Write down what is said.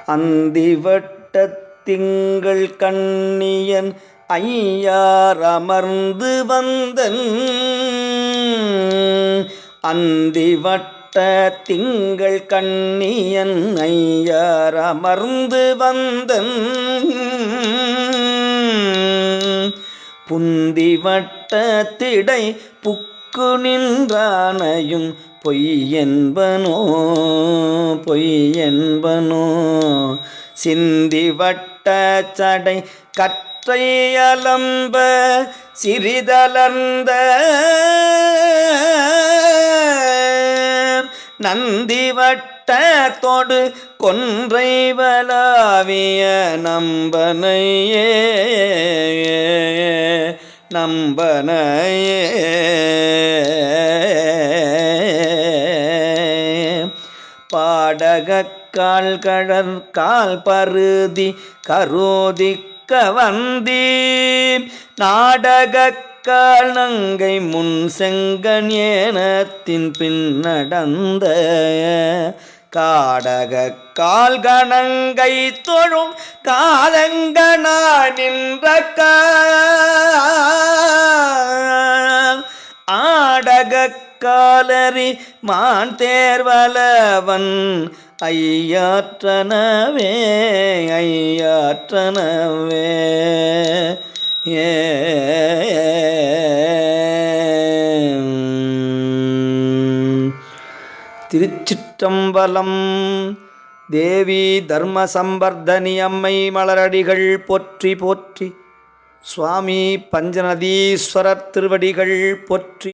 அந்திவட்ட திங்கள் கண்ணியன் ஐயார் அமர்ந்து வந்தன் அந்திவட்ட திங்கள் கண்ணியன் ஐயார் அமர்ந்து வந்தன் புந்திவட்ட திடை புக்கு நின்றானையும் பொய்யென்பனோ பொய்யென்பனோ சிந்திவட்ட சடை கற்றை அலம்ப சிறிதளர்ந்த நந்திவட்ட தொடு கொன்றை வலாவிய நம்பனையே நம்பனையே பாடகக் கால்கழற் கால் பருதி கரோதிக்க வந்தி நாடகக் கால் நங்கை முன் செங்கன் ஏனத்தின் பின் நடந்த காடகக் கால் கணங்கை தொழும் காதங்கனா நின்ற ஆடகக் காலரி மான் தேர்வலவன் ஐயாற்றனவே ஐயாற்றனவே திருச்சிற்றம்பலம். தேவி தர்ம சம்பர்தனி அம்மை மலரடிகள் போற்றி போற்றி. சுவாமி பஞ்சநதீஸ்வரர் திருவடிகள் போற்றி.